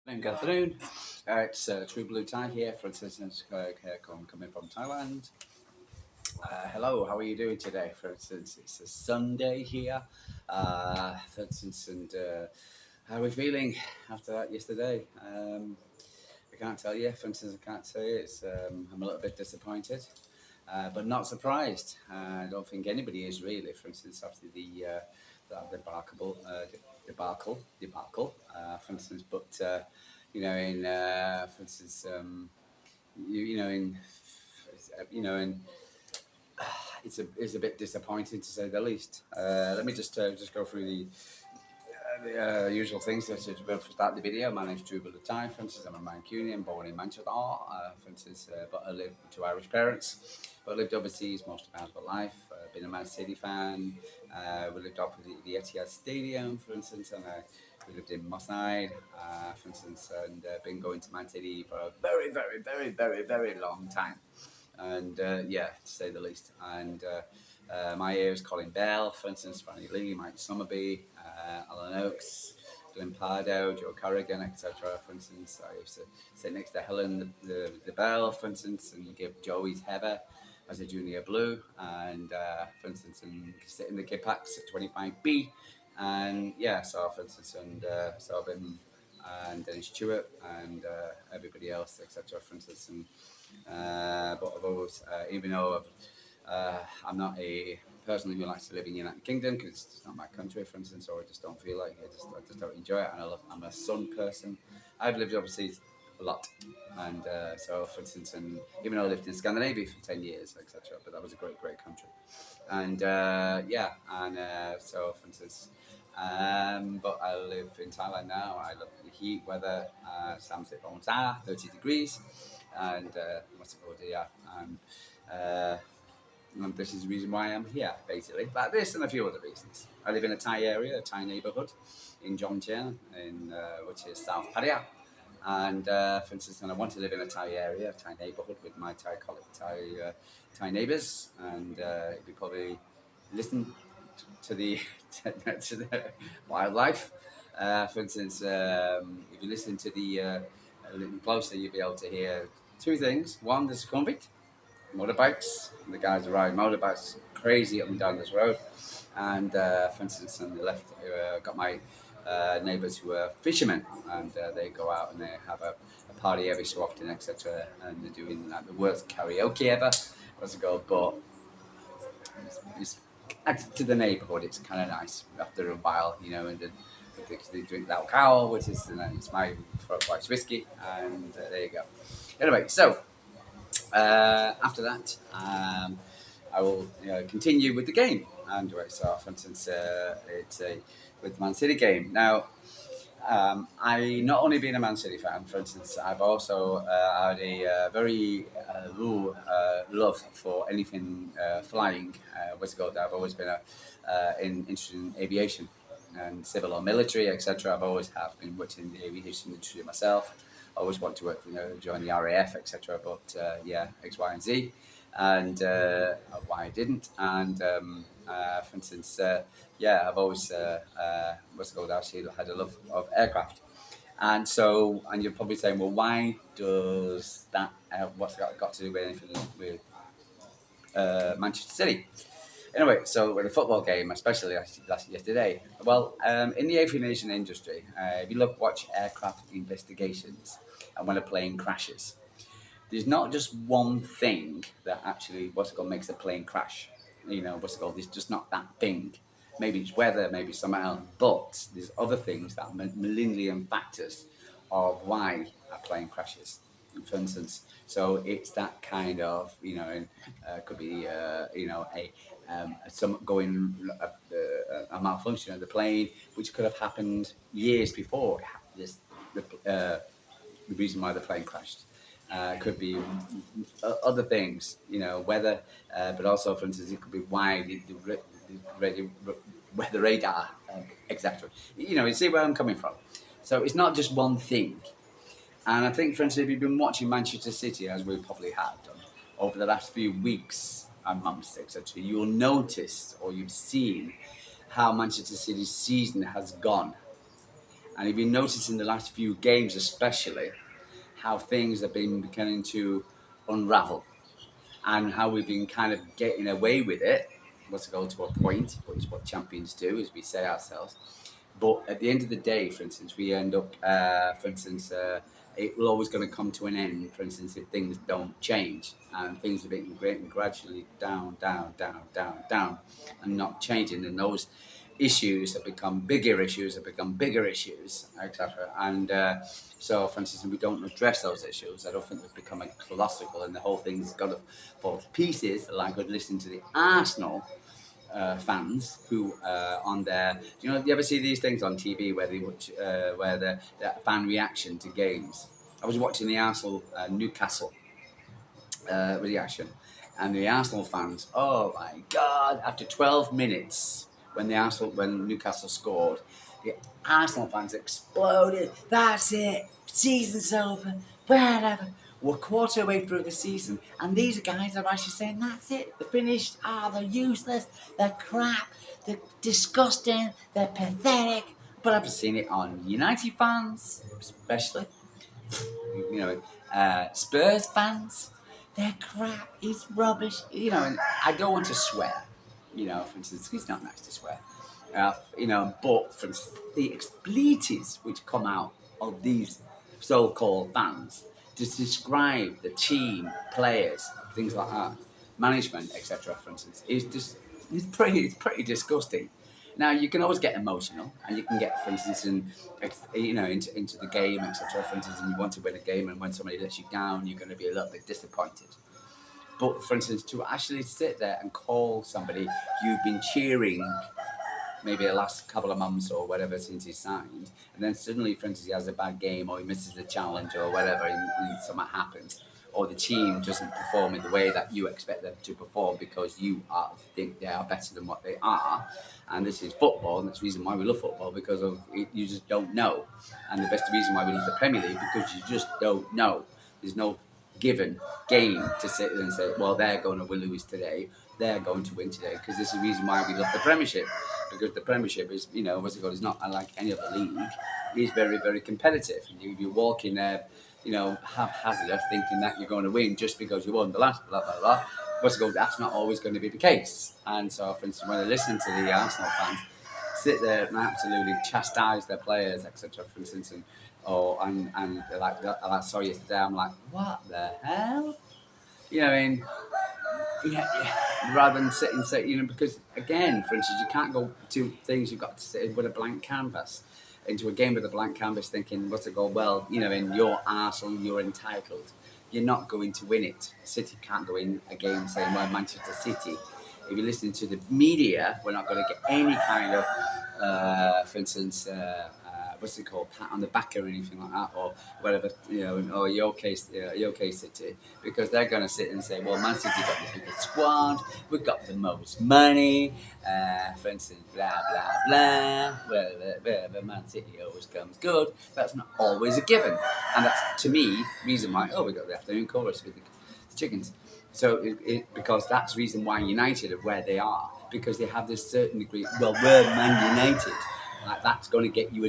Good afternoon. It's True Blue Tie here for instance, coming from Thailand. Hello, how are you doing today? For instance, it's a Sunday here. For instance, and how are we feeling after that yesterday? I can't tell you. For instance, I can't say it's. I'm a little bit disappointed, but not surprised. I don't think anybody is really. For instance, after that debacle. For instance, but for instance, you know, in in it's a bit disappointing to say the least. Let me just go through the usual things. So to start the video, my name's Drew Bulletin. For instance, I'm a Mancunian, born in Manchester. For instance, but I live to Irish parents, but lived overseas most of my adult life. Been a Man City fan. We lived up at the Etihad Stadium, for instance, and we lived in Moss Side, for instance, and been going to Man City for a very, very, very, very, very long time. And yeah, to say the least. And my ears, Colin Bell, for instance, Franny Lee, Mike Summerby, Alan Oakes, Glenn Pardo, Joe Corrigan, etc. For instance, I used to sit next to Helen the Bell, for instance, and give Joey's Heather as a junior blue, and for instance, and sit in the kid packs at 25B, and yeah, so for instance, and so I've been and Dennis Stewart and everybody else, etc. For instance, and but I've always, even though I'm not a person who likes to live in the United Kingdom because it's not my country, for instance, or I just don't feel like it. I just don't enjoy it, and I'm a sun person. I've lived overseas a lot, and so for instance, and even though I lived in Scandinavia for 10 years, etc., but that was a great, great country, and yeah, and so for instance. But I live in Thailand now. I love the heat weather. Samsit Bongsa, 30 degrees, and what's it called? Yeah, uh, and this is the reason why I'm here, basically. But this and a few other reasons. I live in a Thai area, a Thai neighbourhood in Jomtien, which is South Pattaya. And for instance, and I want to live in a Thai area, a Thai neighbourhood with my Thai neighbours, and we probably listen to the to the wildlife. For instance, if you listen to the a little closer, you'll be able to hear two things. One, there's a convict, motorbikes. The guys are riding motorbikes crazy up and down this road. And for instance, on the left, got my neighbours who are fishermen, and they go out and they have a party every so often, etc. And they're doing like the worst karaoke ever. What's it called? But it's added to the neighbourhood. It's kind of nice after a while, and they drink that cow, which is it's my white whiskey, and there you go. Anyway, so after that, I will continue with the game. And right, so for instance, it's a with Man City game. Now, I not only been a Man City fan, for instance, I've also had a very love for anything flying. What's it called? I've always been interested in aviation and civil or military, etc. I've always have been working in the aviation industry myself. I always want to work, join the RAF, etc. But yeah, X, Y, and Z, and why I didn't. And for instance, yeah, I've always what's it called? Actually, had a love of aircraft. And so, and you're probably saying, well, why does that? What's got to do with anything with Manchester City? Anyway, so with a football game, especially yesterday, well, in the aviation industry, if you watch aircraft investigations and when a plane crashes, there's not just one thing that actually what's it called makes a plane crash. What's it called? There's just not that thing. Maybe it's weather, maybe something else, but there's other things that are millennium factors of why a plane crashes. For instance, so it's that kind of could be some going a malfunction of the plane, which could have happened years before this the reason why the plane crashed. Could be other things, weather, but also, for instance, it could be why weather radar, etc. You see where I'm coming from. So it's not just one thing. And I think, for instance, if you've been watching Manchester City, as we probably have done, over the last few weeks and months, etc., you'll notice or you've seen how Manchester City's season has gone. And if you notice in the last few games, especially, how things have been beginning to unravel and how we've been kind of getting away with it. What's it go to a point, which is what champions do, as we say ourselves. But at the end of the day, for instance, we end up, it will always going to come to an end, for instance, if things don't change and things are being gradually down, down, down, down, down, and not changing. And those issues have become bigger issues, etc. And so, for instance, if we don't address those issues, I don't think they've become colossal, and the whole thing's got to fall to pieces. Like I'd listen to the Arsenal fans who on their, do you ever see these things on TV where they watch, where the fan reaction to games? I was watching the Arsenal Newcastle reaction, and the Arsenal fans, oh my God! After 12 minutes, when Newcastle scored, the Arsenal fans exploded. That's it. Season's over. Whatever. We're a quarter way through the season, and these guys are actually saying, that's it, they're finished. They're useless, they're crap, they're disgusting, they're pathetic. But I've seen it on United fans, especially, Spurs fans. They're crap, it's rubbish. And I don't want to swear, for instance, it's not nice to swear. But for the expletives which come out of these so-called fans to describe the team, players, things like that, management, etc. For instance, it's pretty disgusting. Now you can always get emotional, and you can get, for instance, into the game, etc. For instance, and you want to win a game, and when somebody lets you down, you're going to be a little bit disappointed. But for instance, to actually sit there and call somebody you've been cheering maybe the last couple of months or whatever since he signed, and then suddenly, for instance, he has a bad game or he misses the challenge or whatever, and something happens, or the team doesn't perform in the way that you expect them to perform because think they are better than what they are. And this is football, and that's the reason why we love football, because of it, you just don't know. And the best reason why we love the Premier League, because you just don't know. There's no given game to sit there and say, well, they're going to lose today, they're going to win today, because this is the reason why we love the Premiership, because the Premiership is, it's not unlike any other league. It's very, very competitive. You walk in there, haphazard, thinking that you're going to win just because you won the last blah, blah, blah. That's not always going to be the case. And so, for instance, when I listen to the Arsenal fans sit there and absolutely chastise their players, etc., for instance, and like I saw yesterday, I'm like, what the hell? Rather than sit and say, because again, for instance, you can't go to things, you've got to sit with a blank canvas into a game with a blank canvas thinking, what's it go? Well, in your Arsenal, you're entitled. You're not going to win it. City can't go in a game saying, well, Manchester City. If you're listening to the media, we're not going to get any kind of, for instance, what's it called, pat on the back or anything like that, or whatever, or your case City, because they're going to sit and say, well, Man City got the biggest squad, we've got the most money, for instance, blah, blah, blah, where Man City always comes good. That's not always a given, and that's, to me, reason why, we got the afternoon chorus with the chickens. So because that's the reason why United are where they are, because they have this certain degree, well, we're Man United. Like that's going to get you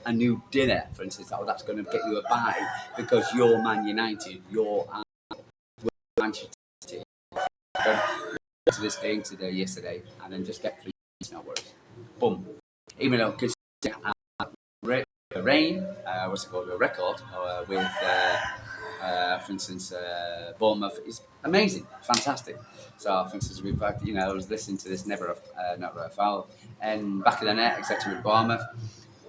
a new dinner, for instance, or that's going to get you a buy because you're Man United, you're Manchester City. To this game yesterday, and then just get 3 no worries. Boom. Even though because rain, what's it called, a record with, for instance, Bournemouth is amazing, fantastic. So, for instance, we've had, I was listening to this Never a Foul, and back of the net, etc. with Bournemouth,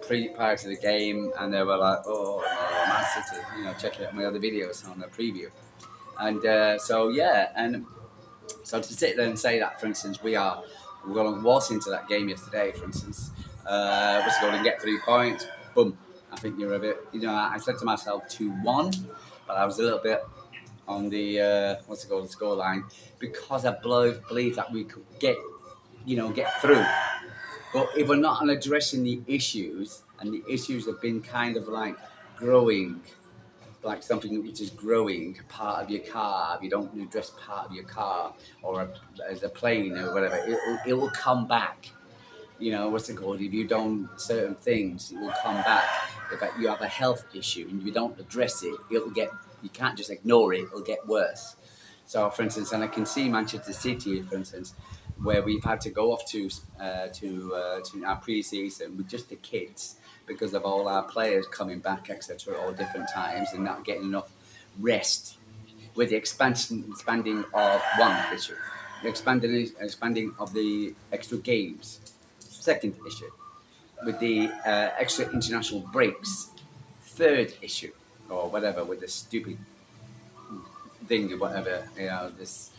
prior to the game, and they were like, oh, Man City, check out my other videos on the preview. And so to sit there and say that, for instance, we're going to waltz into that game yesterday, for instance, was going to get 3 points, boom. I think you're a bit, I said to myself 2-1, but I was a little bit on the, the scoreline, because I believe that we could get through. But if we're not addressing the issues, and the issues have been kind of like growing, like something which is growing, part of your car, if you don't address part of your car, or as a plane or whatever, it will come back. you know, what's it called? If you don't certain things, it will come back. If you have a health issue and you don't address it, it'll get. You can't just ignore it. It'll get worse. So, for instance, and I can see Manchester City, for instance, where we've had to go off to our pre-season with just the kids because of all our players coming back, etc., at all different times and not getting enough rest. With the expanding of one issue, the expanding of the extra games, second issue, with the extra international breaks, third issue, or whatever, with the stupid thing or whatever, you know, this,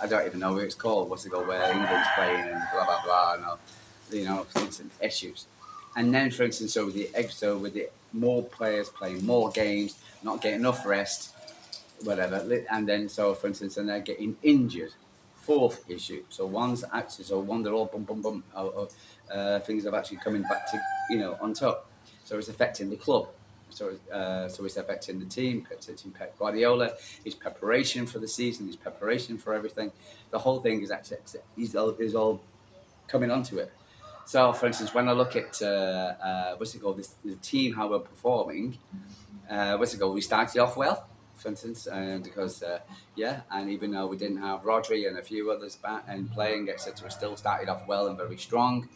I don't even know what it's called, what's it called, where England's playing and blah, blah, blah, and all, you know, some issues. And then, for instance, so with the more players playing more games, not getting enough rest, whatever, and then, so for instance, and they're getting injured. Fourth issue. So one's actually, so one, they're all things have actually coming back to, you know, on top. So it's affecting the club. So it's affecting the team, affecting Pep Guardiola, his preparation for the season, his preparation for everything. The whole thing is actually is all coming onto it. So, for instance, when I look at what's it called, the team, how we're performing, what's it called? We started off well, for instance, and because yeah, and even though we didn't have Rodri and a few others back and playing, etc., we still started off well and very strong,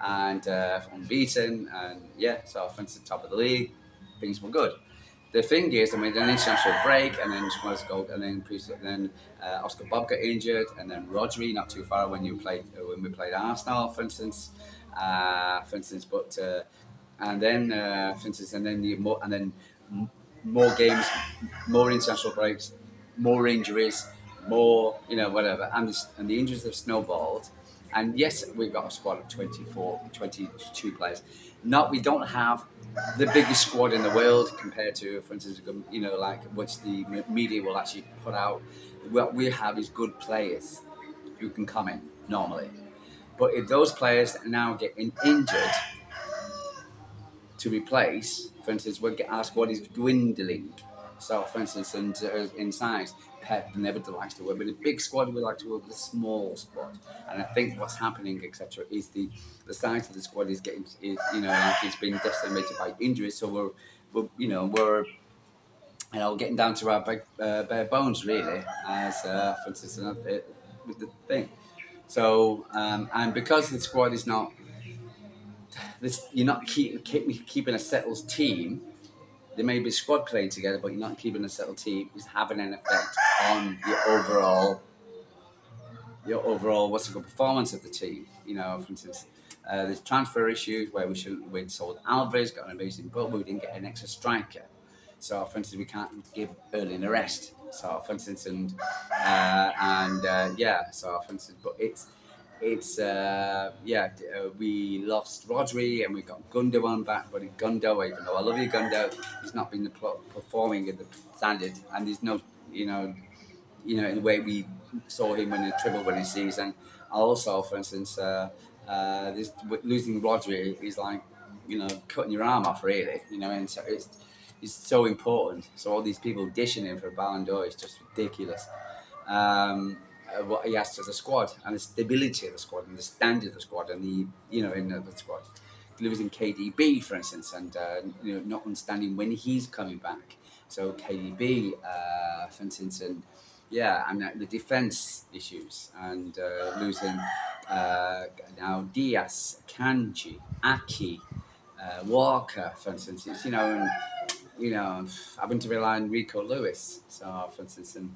and unbeaten, and yeah, so for instance, top of the league, things were good. The thing is, I mean, an international break, and then Oscar Bob got injured, and then Rodri not too far when we played Arsenal, for instance, but and then for instance, and then more games, more international breaks, more injuries, more, you know, whatever, and the injuries have snowballed. And yes, we've got a squad of 22 players. Not we don't have the biggest squad in the world compared to, for instance, you know, like which the media will actually put out. What we have is good players who can come in normally. But if those players are now getting injured to replace, for instance, our squad is dwindling. So, for instance, in size, Pep never likes to work with a big squad. We like to work with a small squad, and I think what's happening, etc., is the size of the squad is getting, is, you know, like it's been decimated by injuries. So we're you know, getting down to our bare bones really, as for instance, with the thing. So and because the squad is not this, you're not keeping a settled team. There may be a squad playing together, but you're not keeping a settled team. Is having an effect on your overall what's the good performance of the team. You know, for instance, there's transfer issues where we'd sold Alvarez, got an amazing but we didn't get an extra striker. So, for instance, we can't give Berlin a rest. So, for instance, yeah. So, for instance, but we lost Rodri and we got Gundogan back, but Gundo, even though I love you, Gundo, he's not been performing at the standard, and there's no, in the way we saw him in the triple winning season. Also, for instance, this losing Rodri is like, cutting your arm off, really. And so it's so important. So all these people dishing him for a Ballon d'Or is just ridiculous. What he has to the squad and the stability of the squad and the standard of the squad and the squad. Losing KDB, for instance, and not understanding when he's coming back. So KDB, for instance, and the defence issues and losing now Diaz, Kanji, Aki, Walker, for instance. It's, having to rely on Rico Lewis. So, for instance, and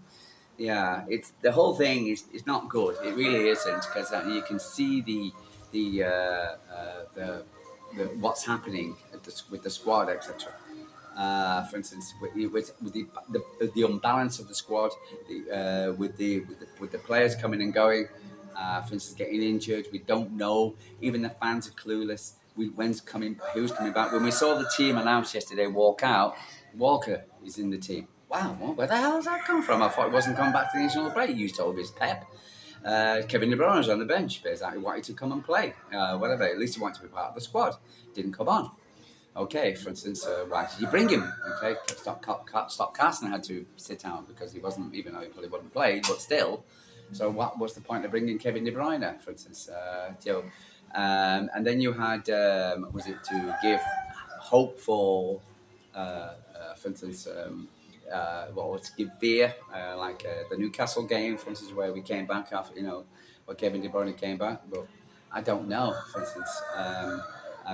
it's the whole thing is not good. It really isn't, because you can see the what's happening with the squad, etc. For instance, with the unbalance of the squad, with the players coming and going. For instance, getting injured, we don't know. Even the fans are clueless. Who's coming back? When we saw the team announced yesterday walk out, Walker is in the team. Wow, well, where the hell has that come from? I thought he wasn't coming back to the international break. You told me it's Pep. Kevin De Bruyne was on the bench, but he wanted to come and play. Whatever, at least he wanted to be part of the squad. Didn't come on. Okay, for instance, why did you bring him? Okay, Stop Carson had to sit out because he wasn't, even though he probably wouldn't play, but still. So what was the point of bringing Kevin De Bruyne, for instance? And then you had, was it to give hope for instance, what was give fear, the Newcastle game, for instance, where we came back after, where Kevin De Bruyne came back. But I don't know, for instance,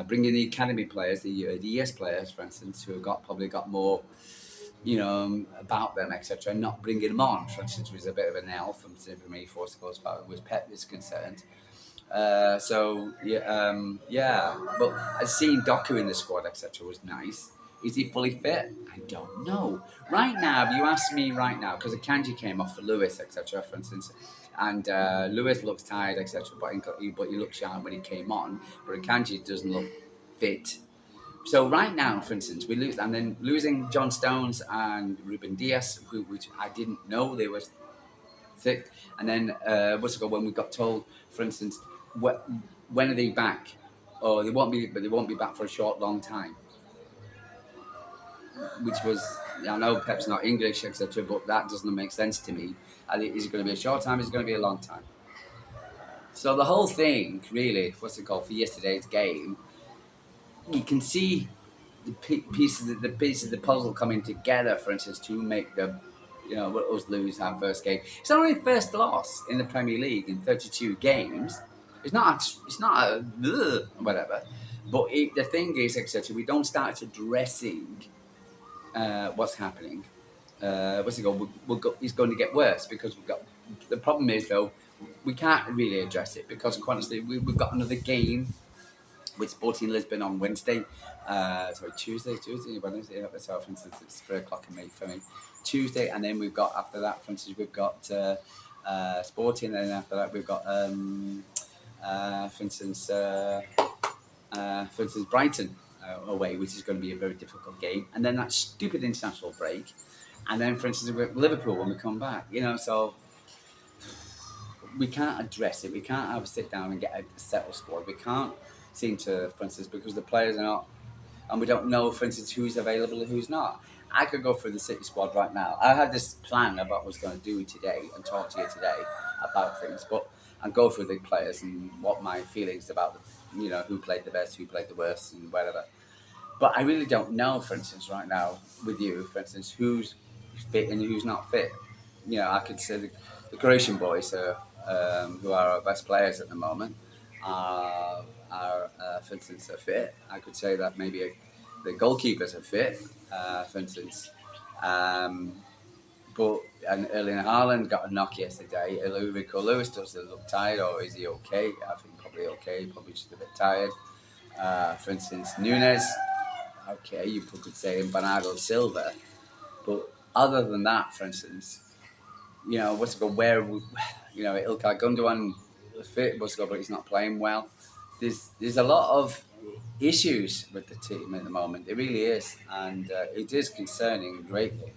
bringing the academy players, the ES players, for instance, who have probably got more, about them, etc., and not bringing them on, for instance, was a bit of an L from me for as far as Pep is concerned. So yeah, yeah. But seeing Doku in the squad, etc., was nice. Is he fully fit? I don't know. Right now, if you ask me right now, because Akanji came off for Lewis, etc., for instance, and Lewis looks tired, etc., but he looked sharp when he came on. But Akanji doesn't look fit. So right now, for instance, we lose, and then losing John Stones and Ruben Diaz, which I didn't know they were sick. And then what's it called? When we got told, for instance, when are they back? Oh, they won't be, but they won't be back for a short, long time. Which was, I know Pep's not English, etc., but that doesn't make sense to me. Is it going to be a short time? Is it going to be a long time? So the whole thing, really, what's it called, for yesterday's game, you can see the pieces of the puzzle coming together. For instance, to make us lose our first game. It's only first loss in the Premier League in 32 games. It's not a whatever. But the thing is, etc. We don't start addressing what's happening. What's it called? It's going to get worse because we've got. The problem is though, we can't really address it because, quite honestly, we've got another game with Sporting Lisbon on Wednesday. Tuesday, Wednesday. So, for instance, it's 3 o'clock for me. Tuesday, and then we've got after that, for instance, we've got Sporting, and then after that we've got, for instance, Brighton away, which is going to be a very difficult game, and then that stupid international break, and then, for instance, Liverpool when we come back. So we can't address it. We can't have a sit down and get a settled squad. We can't seem to, for instance, because the players are not, and we don't know, for instance, who's available and who's not. I could go through the City squad right now. I had this plan about what I was going to do today and talk to you today about things, and go through the players and what my feelings about, who played the best, who played the worst, and whatever. But I really don't know, for instance, right now with you, for instance, who's fit and who's not fit. I could say the Croatian boys, who are our best players at the moment, for instance, are fit. I could say that maybe the goalkeepers are fit, for instance. But and Erling Haaland got a knock yesterday. Rico Lewis doesn't look tired, or is he okay? I think probably okay, probably just a bit tired. For instance, Nunes, okay, you could say, and Bernardo Silva. But other than that, for instance, what's it called? Ilkay Gundogan fit, but he's not playing well. There's a lot of issues with the team at the moment. It really is, and it is concerning greatly.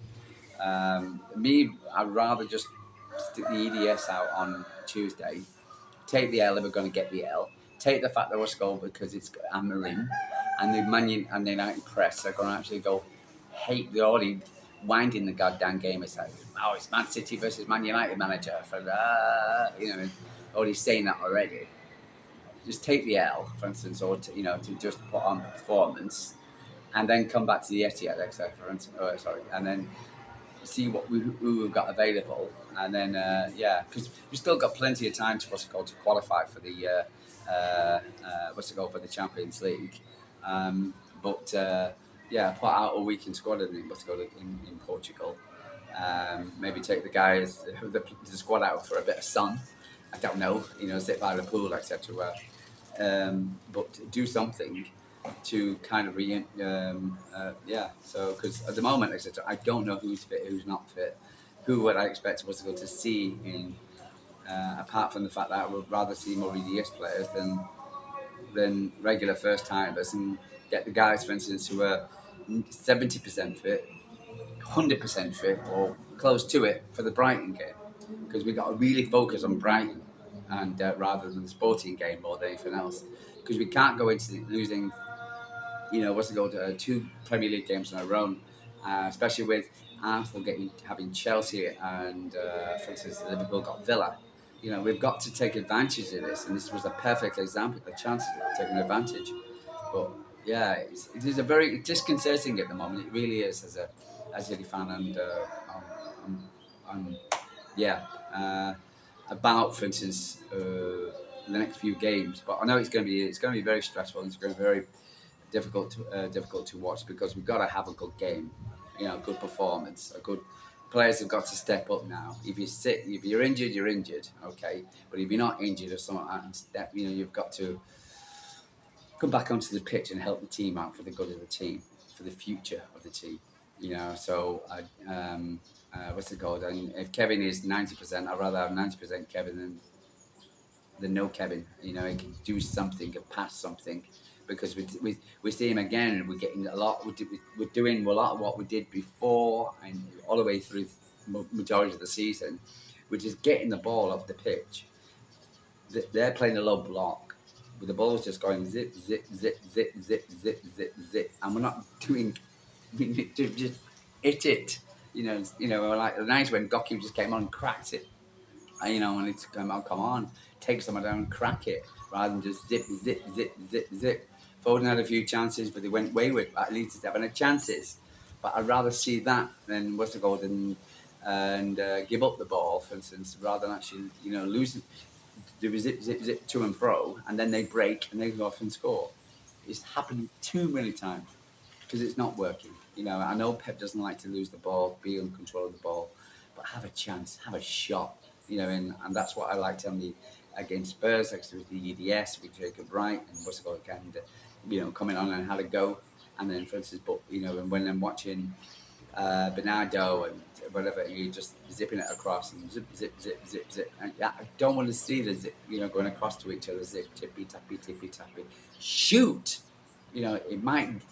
I'd rather just stick the EDS out on Tuesday, take the L if we're going to get the L, take the fact that we're scored because it's Amarim, and the United press are going to actually go hate. They're already winding the goddamn game. It's like, oh, it's Man City versus Man United manager for already saying that already. Just take the L, for instance, or to just put on performance, and then come back to the Etihad, etc. And then see who we've got available, and then because we've still got plenty of time to qualify for the for the Champions League, but put out a weekend squad in Portugal. Maybe take the guys the squad out for a bit of sun. I don't know, sit by the pool, etc. But do something to kind of So because at the moment, etc., I don't know who's fit, who's not fit, who would I expect was to go to see in. Apart from the fact that I would rather see more EDS players than regular first timers, and get the guys, for instance, who are 70% fit, 100% fit, or close to it for the Brighton game, because we got to really focus on Brighton and rather than the Sporting game more than anything else, because we can't go into losing two Premier League games in a row, especially with Arsenal having Chelsea and, for instance, Liverpool got Villa. we've got to take advantage of this, and this was a perfect example, a chance of taking advantage. But yeah, it is a very disconcerting at the moment. It really is as a City fan, and I'm yeah, uh, about, for instance, the next few games. But I know it's going to be very stressful. And it's going to be very difficult to watch because we've got to have a good game, a good performance, a good players have got to step up now. If you're injured, you're injured, okay. But if you're not injured or something, you've got to come back onto the pitch and help the team out for the good of the team, for the future of the team. So what's it called? And if Kevin is 90%, I'd rather have 90% Kevin than no Kevin. He can do something, can pass something, because we see him again, and we're getting a lot. We're doing a lot of what we did before, and all the way through majority of the season, which is getting the ball up the pitch. They're playing a low block, with the ball's just going zip, zip, zip, zip, zip, zip, zip, zip, and we're not doing. Just hit it. Like the night when Goki just came on and cracked it. And it's come on, take someone down and crack it rather than just zip, zip, zip, zip, zip. Foden had a few chances, but they went wayward. At least he's having chances. But I'd rather see that than what's it called and give up the ball, for instance, rather than actually losing. Do zip, zip, zip to and fro, and then they break and they go off and score. It's happened too many times because it's not working. I know Pep doesn't like to lose the ball, be in control of the ball, but have a chance, have a shot. And that's what I liked on the against Spurs, like with the EDS with Jacob Wright and what's it called, and coming on and had a go. And then, for instance, and when I'm watching Bernardo and whatever, you just zipping it across and zip, zip, zip, zip, zip. And I don't want to see the zip, going across to each other, zip, tippy, tappy, tippy, tappy. Shoot! It might,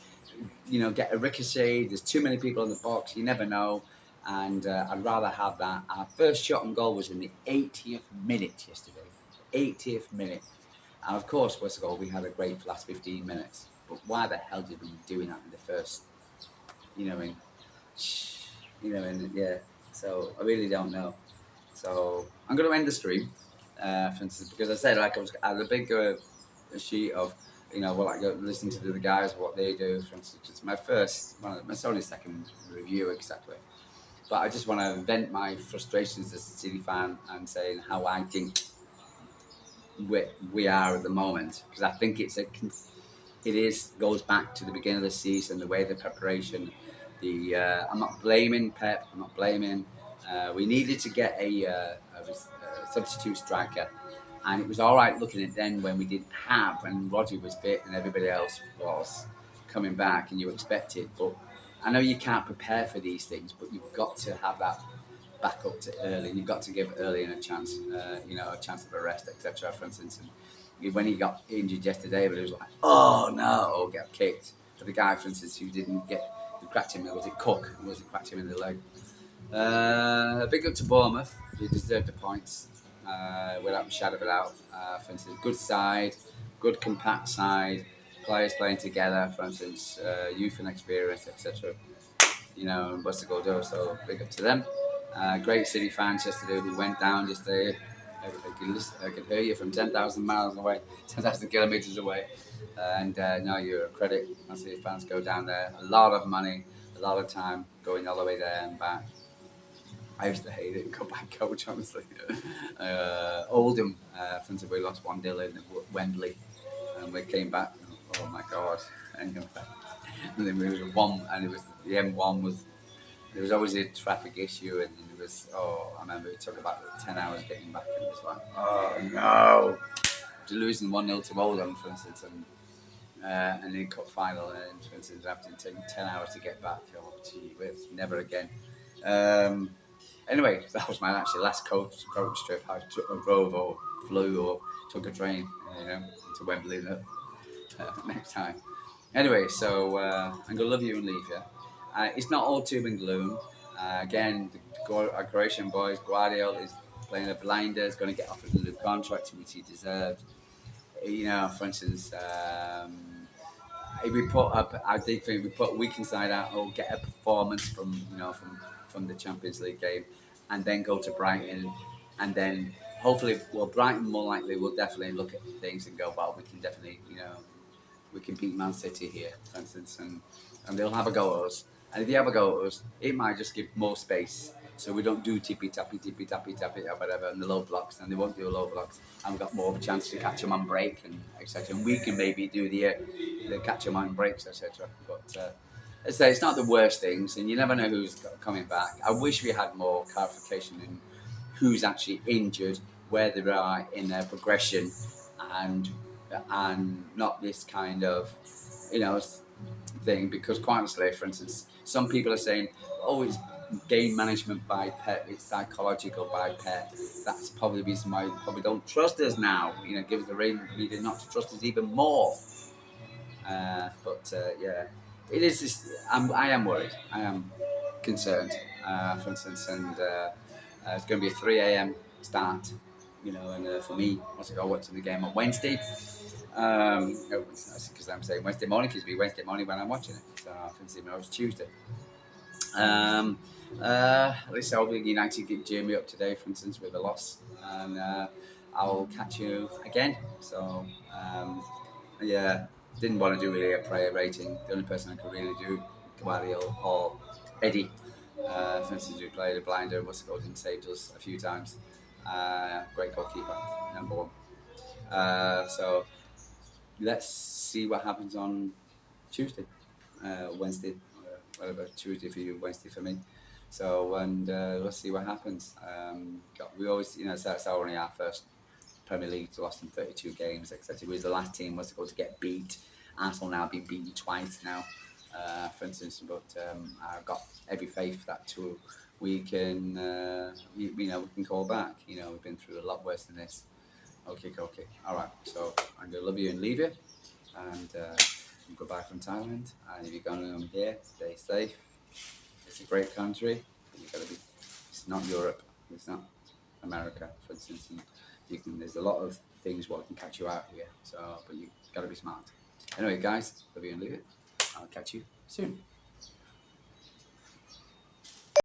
get a ricochet. There's too many people in the box. You never know. And I'd rather have that. Our first shot on goal was in the 80th minute yesterday. 80th minute. And of course, what's the goal? We had a great last 15 minutes. But why the hell did we be doing that in the first, yeah. So I really don't know. So I'm going to end the stream, for instance, because I said I had a big sheet of, I go listen to the guys, what they do. For instance, it's my only second review exactly. But I just want to vent my frustrations as a City fan and saying how I think we are at the moment, because I think goes back to the beginning of the season, the way the preparation. I'm not blaming Pep. I'm not blaming. We needed to get a substitute striker, and it was all right looking at then when we didn't have, when Rodri was fit and everybody else was coming back, and you expected. But I know you can't prepare for these things, but you've got to have that back up to early. You've got to give early a chance, a chance of a rest, etc. For instance, and when he got injured yesterday, but it was like, oh no, or get kicked. For the guy, for instance, who cracked him, was it Cook? Was it cracked him in the leg? Big up to Bournemouth, who deserved the points, without a shadow of a doubt. For instance, good side, good compact side, players playing together, for instance, youth and experience, etc. And what's the goal do? So big up to them. Great City fans yesterday who went down yesterday. I could hear you from 10,000 miles away, 10,000 kilometres away. And no, you're a credit. Man City fans go down there. A lot of money, a lot of time going all the way there and back. I used to hate it. Go back coach, honestly. Oldham, we lost 1-0 in Wembley, and we came back. Oh my God! And then we was one, and it was the M1 was. There was always a traffic issue, and it was. Oh, I remember it took about 10 hours getting back, and it was like, oh no! Losing 1-0 to Oldham, for instance, and then cup final, and for instance, after taking 10 hours to get back. Oh, gee whiz, never again. Anyway, that was my last coach trip. I drove or flew or took a train, to Wembley next time. Anyway, so I'm gonna love you and leave you. It's not all doom and gloom. Again, our Croatian boys, Guardiola is playing a blinder. Is going to get offered a new contract, which he deserved. For instance, if we put up, I think we put a weekend side out, or get a performance from the Champions League game, and then go to Brighton, and then hopefully, well, Brighton more likely will definitely look at things and go, well, we can definitely, we can beat Man City here, for instance, and they'll have a go at us. And if they have a go at us, it might just give more space. So we don't do tippy tappy, or whatever, and the low blocks, and they won't do low blocks. And we've got more of a chance to catch them on break and etc. And we can maybe do the catch them on breaks, etc. But as I say, it's not the worst things, and you never know who's coming back. I wish we had more clarification in who's actually injured, where they are in their progression, and not this kind of thing. Because quite honestly, for instance, some people are saying, "Oh, it's game management by Pep, it's psychological by Pep." That's probably the reason why you probably don't trust us now. Give us the reason not to trust us even more. But yeah, it is. I am worried. I am concerned. For instance, and it's going to be a 3 a.m. start. And for me, once I go watching the game on Wednesday, because I'm saying Wednesday morning, because it'll be Wednesday morning when I'm watching it. So I think even though it's Tuesday. At least I'll be United get Jamie up today, for instance, with a loss, and I'll catch you again. So yeah, didn't want to do really a prayer rating. The only person I could really do, Gabriel or Eddie, for instance, who played a blinder, was scored and saved us a few times. Great goalkeeper, number one. So let's see what happens on Tuesday, Wednesday, whatever, Tuesday for you, Wednesday for me. So, and let's see what happens. We always, that's only our first Premier League, lost in 32 games, etc. We was the last team was to get beat. Arsenal now been beaten twice now, for instance. But I've got every faith that too we can, we can call back. We've been through a lot worse than this. Okay. All right. So I'm gonna love you and leave you, and goodbye from Thailand. And if you're going here, stay safe. It's a great country. But you gotta be. It's not Europe. It's not America, for instance. And there's a lot of things what can catch you out here. So, but you gotta be smart. Anyway, guys, love you and leave it. I'll catch you soon.